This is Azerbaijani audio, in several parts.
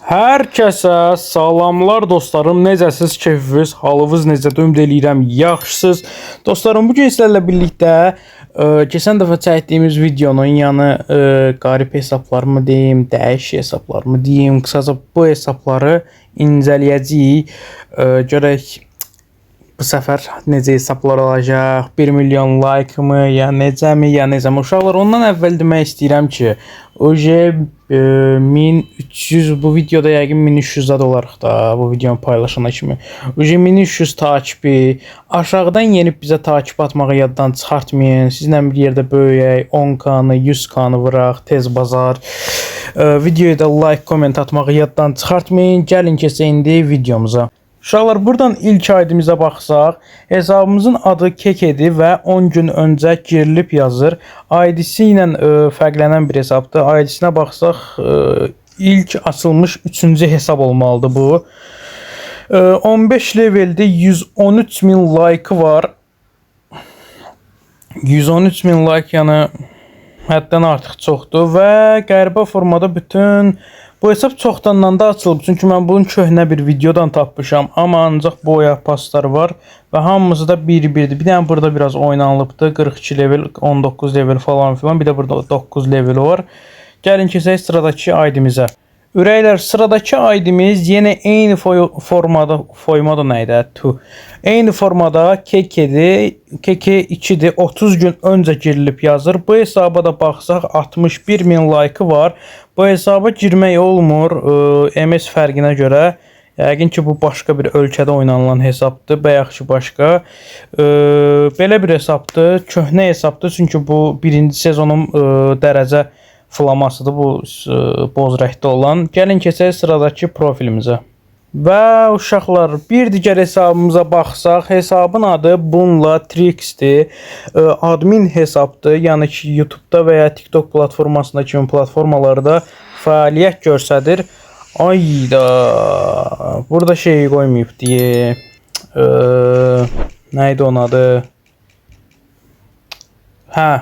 Hər kəsə salamlar dostlarım. Necəsiz? Keyfiniz, halınız necədir? Ümid eləyirəm yaxşısınız. Dostlarım, bu gün sizlərlə birlikdə keçən dəfə çəkdiyimiz videonun qarib hesablarımı deyim, dəyişik hesablarımı deyim, qısaca bu hesabları incələyəcəyik. Görək bu səfər necə hesablar olacaq? 1 milyon like mı, ya necəmi? Uşaqlar, ondan əvvəl demək istəyirəm ki, oje 1300 bu videoda yəqin 1300 olarıq da bu videonu paylaşana kimi. Oje 1300 takibi. Aşağıdan yenib bizə takip atmağı yaddan çıxartmayın. Sizlə bir yerdə böyüyək, 10K-nı, 100K-nı vuraq, tez bazar. Videoya da like, komment atmağı yaddan çıxartmayın. Gəlin keçək indi videomuza. Uşaqlar, buradan ilk aidimizə baxsaq, hesabımızın adı Kekedir və 10 gün öncə girilib yazır. ID-si ilə fərqlənən bir hesabdır. ID-sinə baxsaq, ilk açılmış 3-cü hesab olmalıdır bu. 15 leveldir, 113.000 like var. 113.000 like, yəni həddən artıq çoxdur və qəribə formada bütün bu hesab çoxdandan da açılıb, çünki mən bunun köhnə bir videodan tapmışam, amma ancaq boya pasları var və hamısı da bir-birdir. Bir dənə burada biraz oynanılıbdır, 42 level, 19 level falan filan, bir də burada 9 level var. Gəlin keçək sıradakı aidimizə. Ürəklər, sıradakı aidimiz yenə eyni formada nə idi? Eyni formada Kekedir, Keke 2'dir, 30 gün öncə girilib yazır. Bu hesaba da baxsaq 61.000 like var. Bu hesaba girmək olmur MS fərqinə görə. Yəqin ki, bu başqa bir ölkədə oynanılan hesabdır, bəyəxşi başqa. Belə bir hesabdır, köhnə hesabdır, çünki bu birinci sezonun dərəcə flamasıdır, bu boz rəngdə olan. Gəlin keçək sıradakı profilimizə. Və uşaqlar, bir digər hesabımıza baxsaq, hesabın adı bununla Trix'dir. Admin hesabdır, yəni ki, YouTube'da və ya TikTok platformasında kimi platformalarda fəaliyyət göstərir. Ayda, burada şey qoymayıb deyə. Nəydi onun adı? Hə,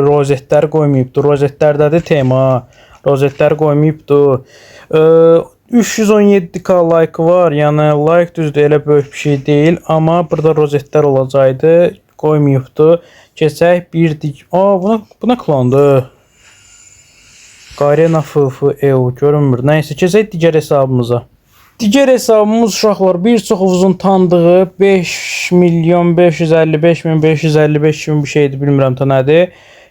rozetlər qoymayıbdır. Rozetlərdədir tema. Rozetlər qoymayıbdır. 317K like var. Yəni like düzdür, elə böyük bir şey deyil, amma burada rozetlər olacaqdı. Qoymayıbdır. Keçək bir buna klondur. Garena FF görünmür. Nəysə, keçək digər hesabımıza. Digər hesabımız uşaqlar, bir çoxunuzun tanıdığı 5.555.555 kimi bir şeydir, bilmirəm ta nədir.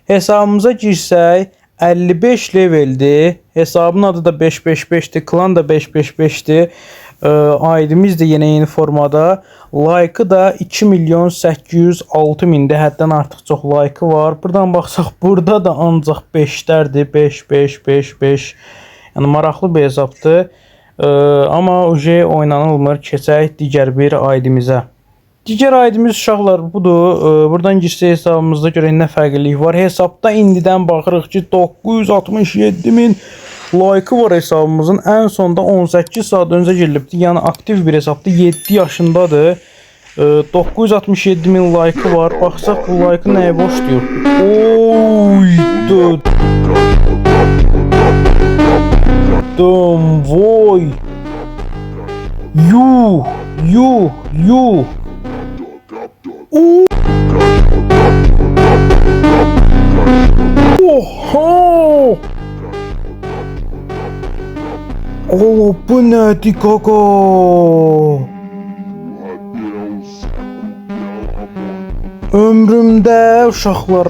Hesabımıza girsək 55 leveldir. Hesabın adı da 555'dir, klan da 555'dir. ID'miz də yenə eyni formada. Like'ı da 2.806.000'dir. Həddən artıq çox like'ı var. Buradan baxsaq, burada da ancaq 5'lərdir. 5. Yəni maraqlı bir hesabdır. Amma oje oynanılmır. Keçək digər bir aidimizə. Digər aidimiz uşaqlar budur. Buradan girsə hesabımızda görək nə fərqlilik var. Hesabda indidən baxırıq ki, 967.000 like var hesabımızın. Ən sonda 18 saat öncə girilibdir. Yəni aktiv bir hesabdır. 7 yaşındadır. 967.000 like var. Baxsaq bu like nəyə boşlayır? Oydu. Voy. Yuh. Oha. Allah, bu nədir qaqa? Ömrümdə uşaqlar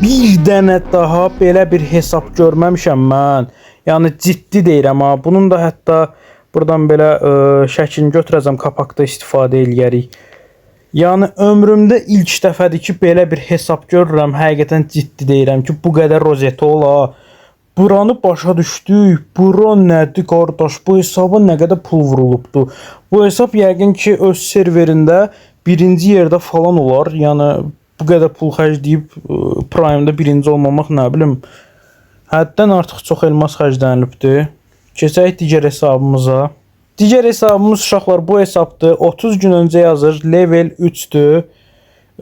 bir dənə daha belə bir hesab görməmişəm mən. Yəni ciddi deyirəm ha. Bunun da hətta buradan belə şəklini götürəcəm, kapaqda istifadə eləyərik. Yəni ömrümdə ilk dəfədir ki, belə bir hesab görürəm. Həqiqətən ciddi deyirəm ki, bu qədər rozeti ola. Buranı başa düşdük. Bura nədir qardaş? Bu hesaba nə qədər pul vurulubdu? Bu hesab yəqin ki, öz serverində birinci yerdə falan olar. Yəni bu qədər pul xərcləyib Prime'da birinci olmamaq, nə bilim, həddən artıq çox elmas xərclənilibdir. Keçək digər hesabımıza. Digər hesabımız uşaqlar bu hesabdır. 30 gün öncə yazır. Level 3'dür.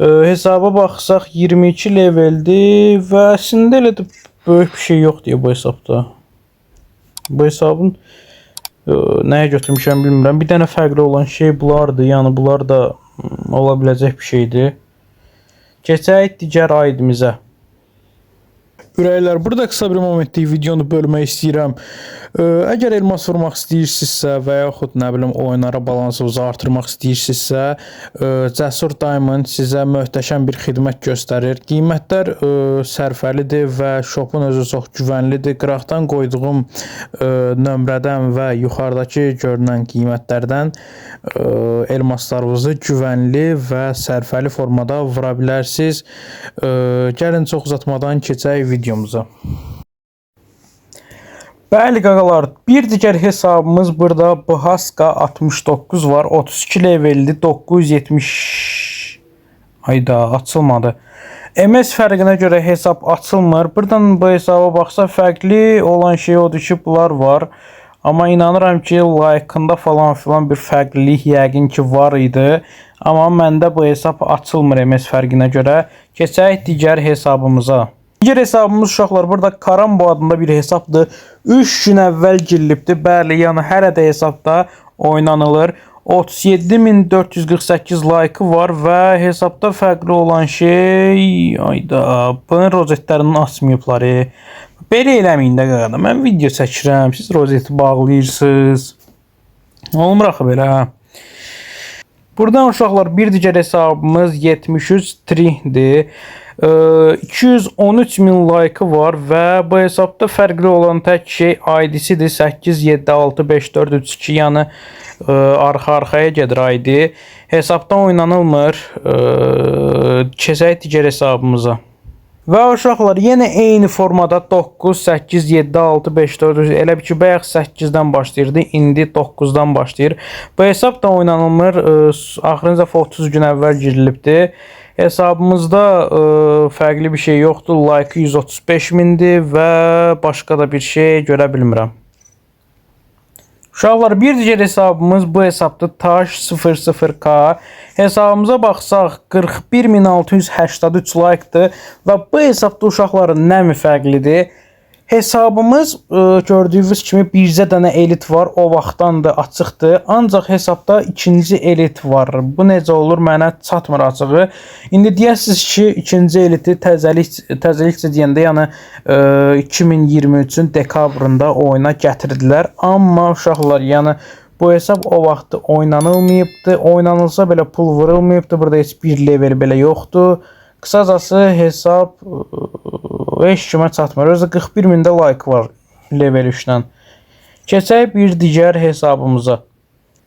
Hesaba baxsaq 22 leveldir və əslində elə də böyük bir şey yox deyə bu hesabda. Bu hesabın Nəyə götürmüşəm bilmirəm. Bir dənə fərqli olan şey bunlardır. Yəni bunlar da ola biləcək bir şeydir. Keçək digər aidimizə. Ürəklər, burada qısa bir momentlik videonu bölmək istəyirəm. Əgər elmas vurmaq istəyirsinizsə və yaxud nə bilim oyunlara balansınızı artırmaq istəyirsinizsə, Cəsur Diamond sizə möhtəşəm bir xidmət göstərir. Qiymətlər sərfəlidir və shopun özü çox güvənlidir. Qıraqdan qoyduğum nömrədən və yuxarıdakı görünən qiymətlərdən elmaslarınızı güvənli və sərfəli formada vura bilərsiniz. Gəlin çox uzatmadan keçək videomuza. Bəli qaqalar, bir digər hesabımız burada Bhaska 69 var. 32 levelli 970. Hayda, açılmadı. MS fərqinə görə hesab açılmır. Buradan bu hesaba baxsa fərqli olan şey odur ki, bunlar var. Amma inanıram ki, like-ında falan filan bir fərqlilik yəqin ki var idi. Amma məndə bu hesab açılmır MS fərqinə görə. Keçək digər hesabımıza. Digər hesabımız uşaqlar burada Karambo adında bir hesabdır. 3 gün əvvəl girilibdir. Bəli, yəni hələ də hesabda oynanılır. 37.448 like var və hesabda fərqli olan şey... Ayda, bunun rozetlərini açmayıblar. Belə eləməyin də qaqada. Mən video çəkirəm, siz rozeti bağlayırsınız. Olmur axı belə. Buradan uşaqlar bir digər hesabımız 73 Trihdir. 213.000 like var və bu hesabda fərqli olan tək şey ID-sidir. 87654332, yəni arxa-arxaya gedir ID. Hesabda oynanılmır. Keçək digər hesabımıza. Və uşaqlar yenə eyni formada 9, 8, 7, 6, 5, 4, elə bir ki, bayaq 8-dən başlayırdı, indi 9-dan başlayır. Bu hesab da oynanılmır, axırıncə 30 gün əvvəl girilibdir. Hesabımızda fərqli bir şey yoxdur, like 135.000-dir və başqa da bir şey görə bilmirəm. Uşaqlar, bir digər hesabımız bu hesabda Taş 00K. Hesabımıza baxsaq 41.683 like-dır və bu hesabda uşaqların nəmi fərqlidir? Hesabımız gördüyünüz kimi bircə dənə elit var, o vaxtdan da açıqdır. Ancaq hesabda ikinci elit var. Bu necə olur, mənə çatmır açığı. İndi deyəsiniz ki, ikinci eliti təzəlikcə deyəndə, yəni 2023-ün dekabrında oyuna gətirdilər. Amma uşaqlar, yəni bu hesab o vaxt oynanılmayıbdır. Oynanılsa belə pul vurulmayıbdır. Burada heç bir level belə yoxdur. Qısacası hesab heç kimə çatmır. Özü 41.000-də like var level 3-dən. Keçək bir digər hesabımıza.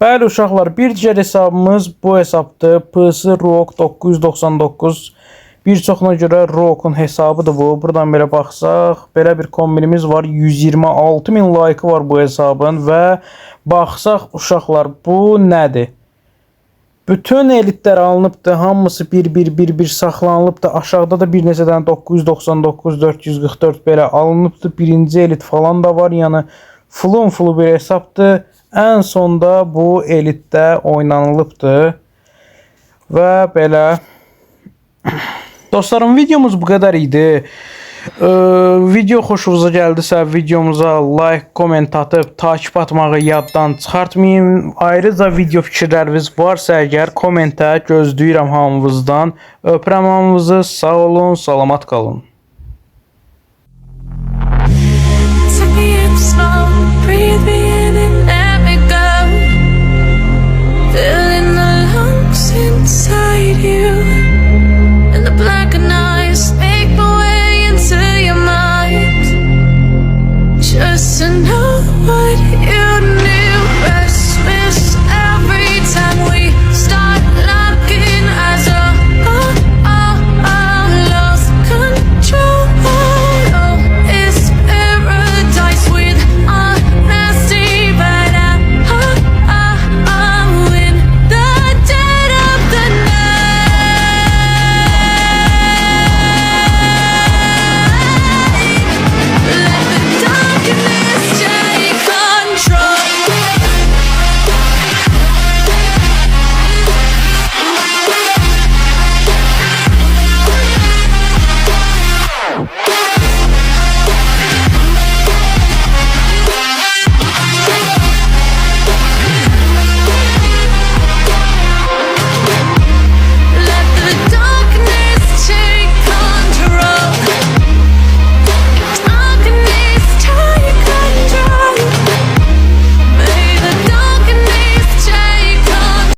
Bəli uşaqlar, bir digər hesabımız bu hesabdır. PS Rock 999. Bir çoxuna görə Rock'un hesabıdır bu. Buradan belə baxsaq, belə bir kombinimiz var. 126.000 like var bu hesabın və baxsaq uşaqlar, bu nədir? Bütün elitlər alınıbdır, hamısı bir saxlanılıbdır. Aşağıda da bir neçə dənə 999, 444 belə alınıbdır. Birinci elit falan da var, yəni fulun bir hesabdır. Ən sonda bu elitdə oynanılıbdır. Və belə. Dostlarım, videomuz bu qədər idi. Video xoşunuza gəldisə videomuza like, komment atıb takip atmağı yaddan çıxartmayın. Ayrıca video fikirləriniz varsa əgər kommentə gözləyirəm hamınızdan. Öpürəm hamınızı. Sağ olun, salamat qalın.